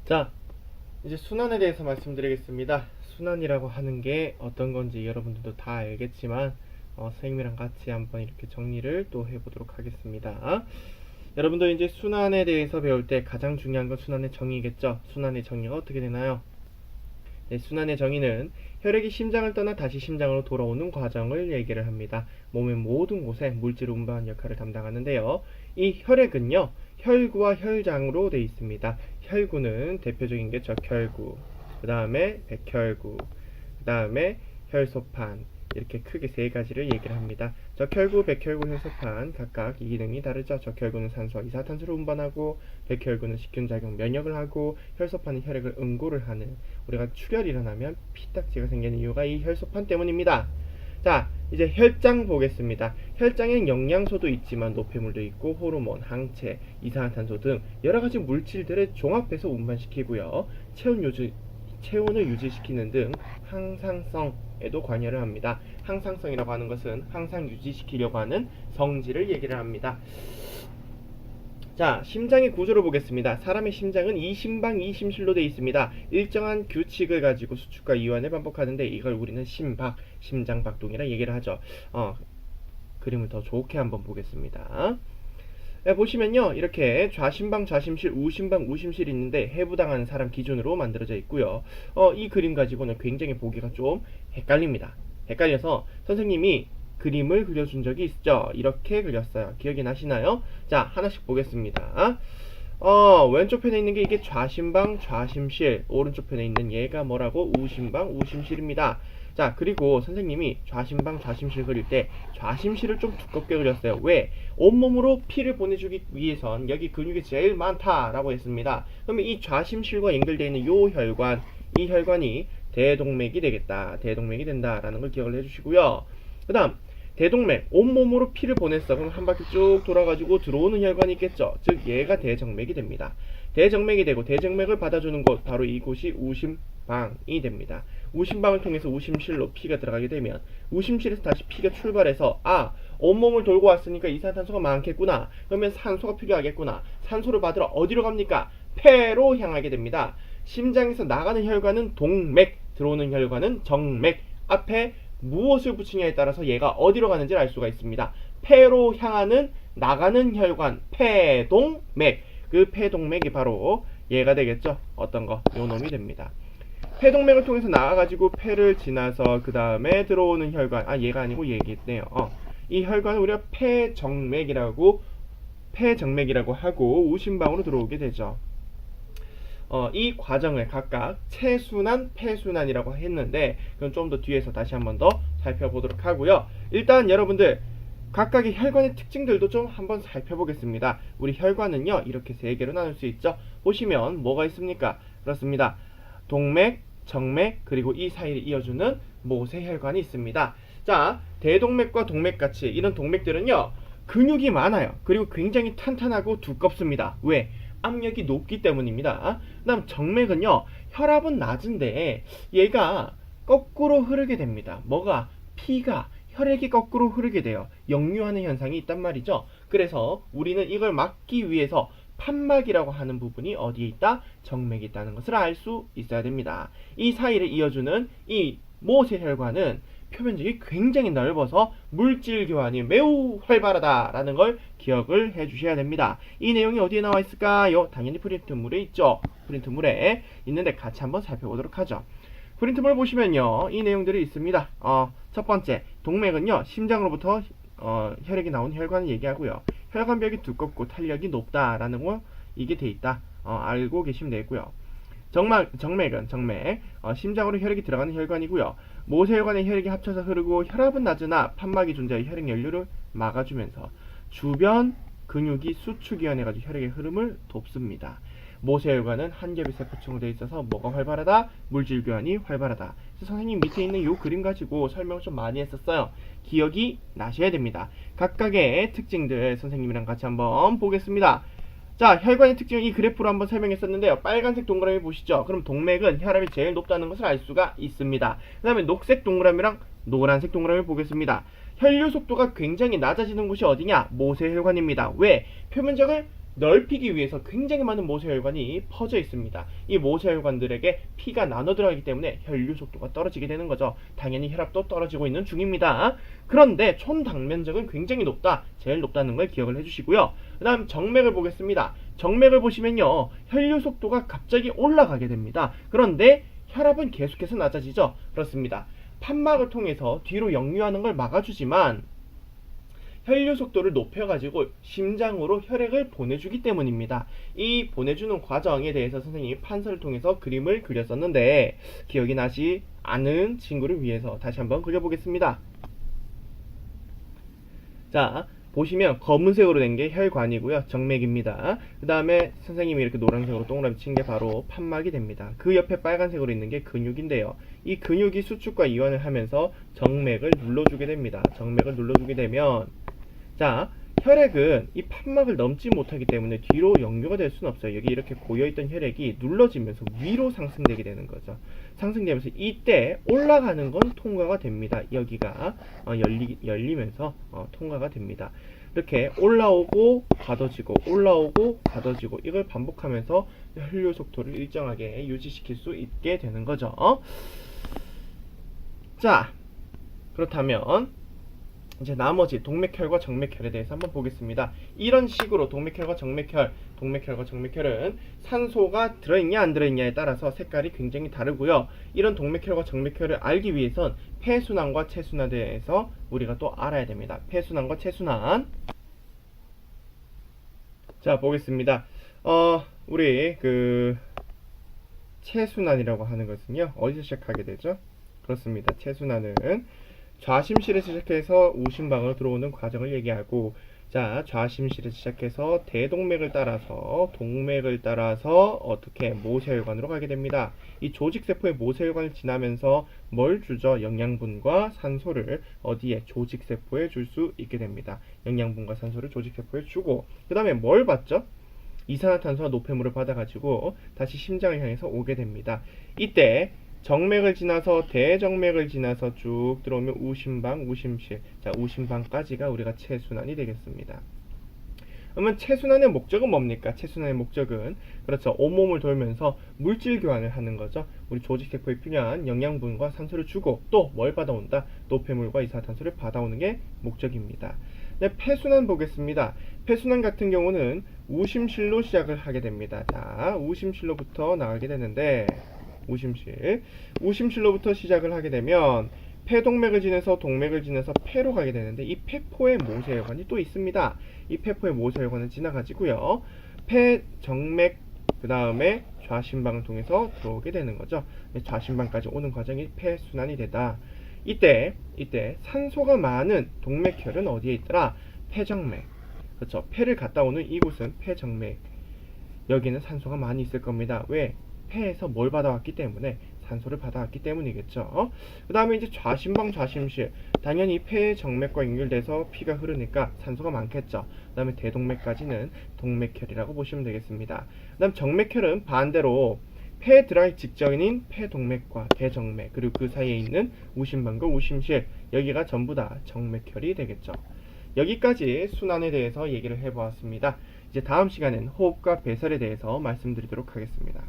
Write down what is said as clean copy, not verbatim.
자, 이제 순환에 대해서 말씀드리겠습니다. 순환이라고 하는 게 어떤 건지 여러분들도 다 알겠지만 선생님이랑 같이 한번 이렇게 정리를 또 해보도록 하겠습니다. 여러분들 이제 순환에 대해서 배울 때 가장 중요한 건 순환의 정의겠죠. 순환의 정의가 어떻게 되나요? 네, 순환의 정의는 혈액이 심장을 떠나 다시 심장으로 돌아오는 과정을 얘기를 합니다. 몸의 모든 곳에 물질을 운반하는 역할을 담당하는데요. 이 혈액은요, 혈구와 혈장으로 되어 있습니다. 혈구는 대표적인 게 적혈구, 그 다음에 백혈구, 그 다음에 혈소판, 이렇게 크게 세 가지를 얘기를 합니다. 적혈구, 백혈구, 혈소판 각각 이 기능이 다르죠. 적혈구는 산소와 이산화탄소를 운반하고, 백혈구는 식균작용, 면역을 하고, 혈소판은 혈액을 응고를 하는, 우리가 출혈이 일어나면 피딱지가 생기는 이유가 이 혈소판 때문입니다. 자, 이제 혈장 보겠습니다. 혈장엔 영양소도 있지만 노폐물도 있고 호르몬, 항체, 이산화탄소 등 여러가지 물질들을 종합해서 운반시키고요. 체온을 유지시키는 등 항상성에도 관여를 합니다. 항상성이라고 하는 것은 항상 유지시키려고 하는 성질을 얘기를 합니다. 자, 심장의 구조를 보겠습니다. 사람의 심장은 이심방 이심실로 되어 있습니다. 일정한 규칙을 가지고 수축과 이완을 반복하는데 이걸 우리는 심박, 심장박동이라 얘기를 하죠. 그림을 더 좋게 한번 보겠습니다. 네, 보시면요, 이렇게 좌심방, 좌심실, 우심방, 우심실이 있는데 해부당하는 사람 기준으로 만들어져 있고요. 이 그림 가지고는 굉장히 보기가 좀 헷갈립니다. 헷갈려서 선생님이 그림을 그려준 적이 있죠. 이렇게 그렸어요. 기억이 나시나요? 자, 하나씩 보겠습니다. 왼쪽 편에 있는 게 이게 좌심방, 좌심실, 오른쪽 편에 있는 얘가 뭐라고? 우심방, 우심실입니다. 자, 그리고 선생님이 좌심방, 좌심실 그릴 때 좌심실을 좀 두껍게 그렸어요. 왜? 온몸으로 피를 보내주기 위해선 여기 근육이 제일 많다라고 했습니다. 그러면 이 좌심실과 연결되어 있는 요 혈관, 이 혈관이 대동맥이 되겠다. 대동맥이 된다라는 걸 기억을 해주시고요. 그 다음 대동맥, 온몸으로 피를 보냈어. 그럼 한 바퀴 쭉 돌아가지고 들어오는 혈관이 있겠죠. 즉 얘가 대정맥이 됩니다. 대정맥이 되고 대정맥을 받아주는 곳, 바로 이곳이 우심방이 됩니다. 우심방을 통해서 우심실로 피가 들어가게 되면 우심실에서 다시 피가 출발해서 온몸을 돌고 왔으니까 이산화탄소가 많겠구나. 그러면 산소가 필요하겠구나. 산소를 받으러 어디로 갑니까? 폐로 향하게 됩니다. 심장에서 나가는 혈관은 동맥, 들어오는 혈관은 정맥. 앞에 무엇을 붙이냐에 따라서 얘가 어디로 가는지를 알 수가 있습니다. 폐로 향하는 나가는 혈관, 폐동맥. 그 폐동맥이 바로 얘가 되겠죠. 어떤 거? 요 놈이 됩니다. 폐동맥을 통해서 나와가지고 폐를 지나서 그 다음에 들어오는 혈관, 얘가 아니고 얘기했네요. 이 혈관을 우리가 폐정맥이라고 하고 우심방으로 들어오게 되죠. 이 과정을 각각 체순환, 폐순환이라고 했는데 그건 좀 더 뒤에서 다시 한번 더 살펴보도록 하고요. 일단 여러분들 각각의 혈관의 특징들도 좀 한번 살펴보겠습니다. 우리 혈관은요, 이렇게 세 개로 나눌 수 있죠. 보시면 뭐가 있습니까? 그렇습니다. 동맥, 정맥, 그리고 이 사이를 이어주는 모세혈관이 있습니다. 자, 대동맥과 동맥같이 이런 동맥들은요, 근육이 많아요. 그리고 굉장히 탄탄하고 두껍습니다. 왜? 압력이 높기 때문입니다. 그 다음 정맥은요, 혈압은 낮은데 얘가 거꾸로 흐르게 됩니다. 뭐가? 피가, 혈액이 거꾸로 흐르게 돼요. 역류하는 현상이 있단 말이죠. 그래서 우리는 이걸 막기 위해서 판막이라고 하는 부분이 어디에 있다? 정맥이 있다는 것을 알 수 있어야 됩니다. 이 사이를 이어주는 이 모세혈관은 표면적이 굉장히 넓어서 물질 교환이 매우 활발하다라는 걸 기억을 해주셔야 됩니다. 이 내용이 어디에 나와 있을까요? 당연히 프린트물에 있죠. 프린트물에 있는데 같이 한번 살펴보도록 하죠. 프린트물 보시면요, 이 내용들이 있습니다. 첫 번째, 동맥은요, 심장으로부터 혈액이 나오는 혈관을 얘기하고요. 혈관벽이 두껍고 탄력이 높다라는 거 이게 돼 있다. 알고 계시면 되고요. 정맥은 심장으로 혈액이 들어가는 혈관이고요. 모세혈관에 혈액이 합쳐서 흐르고 혈압은 낮으나 판막이 존재해 혈액 연류를 막아주면서 주변 근육이 수축이완해가지고 혈액의 흐름을 돕습니다. 모세혈관은 한 겹의 세포층으로 되어 있어서 뭐가 활발하다? 물질 교환이 활발하다. 그래서 선생님 밑에 있는 이 그림 가지고 설명을 좀 많이 했었어요. 기억이 나셔야 됩니다. 각각의 특징들 선생님이랑 같이 한번 보겠습니다. 자, 혈관의 특징을 이 그래프로 한번 설명했었는데요. 빨간색 동그라미 보시죠. 그럼 동맥은 혈압이 제일 높다는 것을 알 수가 있습니다. 그 다음에 녹색 동그라미랑 노란색 동그라미를 보겠습니다. 혈류 속도가 굉장히 낮아지는 곳이 어디냐? 모세혈관입니다. 왜? 표면적을 넓히기 위해서 굉장히 많은 모세혈관이 퍼져 있습니다. 이 모세혈관들에게 피가 나눠 들어가기 때문에 혈류 속도가 떨어지게 되는 거죠. 당연히 혈압도 떨어지고 있는 중입니다. 그런데 총 당면적은 굉장히 높다. 제일 높다는 걸 기억을 해주시고요. 그 다음 정맥을 보겠습니다. 정맥을 보시면요, 혈류 속도가 갑자기 올라가게 됩니다. 그런데 혈압은 계속해서 낮아지죠. 그렇습니다. 판막을 통해서 뒤로 역류하는 걸 막아주지만 혈류 속도를 높여가지고 심장으로 혈액을 보내주기 때문입니다. 이 보내주는 과정에 대해서 선생님이 판서를 통해서 그림을 그렸었는데 기억이 나지 않은 친구를 위해서 다시 한번 그려보겠습니다. 자, 보시면 검은색으로 된 게 혈관이고요. 정맥입니다. 그 다음에 선생님이 이렇게 노란색으로 동그라미 친 게 바로 판막이 됩니다. 그 옆에 빨간색으로 있는 게 근육인데요. 이 근육이 수축과 이완을 하면서 정맥을 눌러주게 됩니다. 정맥을 눌러주게 되면, 자, 혈액은 이 판막을 넘지 못하기 때문에 뒤로 역류가 될 수는 없어요. 여기 이렇게 고여있던 혈액이 눌러지면서 위로 상승되게 되는 거죠. 상승되면서 이때 올라가는 건 통과가 됩니다. 여기가 열리면서 통과가 됩니다. 이렇게 올라오고 가둬지고 올라오고 가둬지고 이걸 반복하면서 혈류 속도를 일정하게 유지시킬 수 있게 되는 거죠. 자, 그렇다면 이제 나머지 동맥혈과 정맥혈에 대해서 한번 보겠습니다. 이런 식으로 동맥혈과 정맥혈은 산소가 들어있냐 안 들어있냐에 따라서 색깔이 굉장히 다르고요. 이런 동맥혈과 정맥혈을 알기 위해선 폐순환과 체순환에 대해서 우리가 또 알아야 됩니다. 폐순환과 체순환. 자, 보겠습니다. 우리 체순환이라고 하는 것은요, 어디서 시작하게 되죠? 그렇습니다. 체순환은 좌심실에서 시작해서 우심방으로 들어오는 과정을 얘기하고, 자, 좌심실에서 시작해서 대동맥을 따라서 동맥을 따라서 어떻게 모세혈관으로 가게 됩니다. 이 조직세포의 모세혈관을 지나면서 뭘 주죠? 영양분과 산소를 어디에? 조직세포에 줄 수 있게 됩니다. 영양분과 산소를 조직세포에 주고, 그 다음에 뭘 받죠? 이산화탄소와 노폐물을 받아가지고 다시 심장을 향해서 오게 됩니다. 이때 정맥을 지나서 대정맥을 지나서 쭉 들어오면 우심방, 우심실. 자, 우심방까지가 우리가 체순환이 되겠습니다. 그러면 체순환의 목적은 뭡니까? 체순환의 목적은, 그렇죠, 온몸을 돌면서 물질 교환을 하는 거죠. 우리 조직세포에 필요한 영양분과 산소를 주고 또 뭘 받아온다? 노폐물과 이산화탄소를 받아오는 게 목적입니다. 네, 폐순환 보겠습니다. 폐순환 같은 경우는 우심실로 시작을 하게 됩니다. 자, 우심실로부터 나가게 되는데, 우심실로부터 시작을 하게 되면 폐동맥을 지나서 동맥을 지나서 폐로 가게 되는데, 이 폐포의 모세혈관이 또 있습니다. 이 폐포의 모세혈관을 지나가지고요, 폐정맥, 그 다음에 좌심방을 통해서 들어오게 되는 거죠. 좌심방까지 오는 과정이 폐순환이 되다. 이때 산소가 많은 동맥혈은 어디에 있더라? 폐정맥. 그렇죠. 폐를 갔다 오는 이곳은 폐정맥. 여기는 산소가 많이 있을 겁니다. 왜? 폐에서 뭘 받아왔기 때문에, 산소를 받아왔기 때문이겠죠. 그 다음에 이제 좌심방, 좌심실. 당연히 폐의 정맥과 연결돼서 피가 흐르니까 산소가 많겠죠. 그 다음에 대동맥까지는 동맥혈이라고 보시면 되겠습니다. 그 다음 정맥혈은 반대로 폐에 들어가기 직전인 폐동맥과 대정맥, 그리고 그 사이에 있는 우심방과 우심실, 여기가 전부 다 정맥혈이 되겠죠. 여기까지 순환에 대해서 얘기를 해보았습니다. 이제 다음 시간엔 호흡과 배설에 대해서 말씀드리도록 하겠습니다.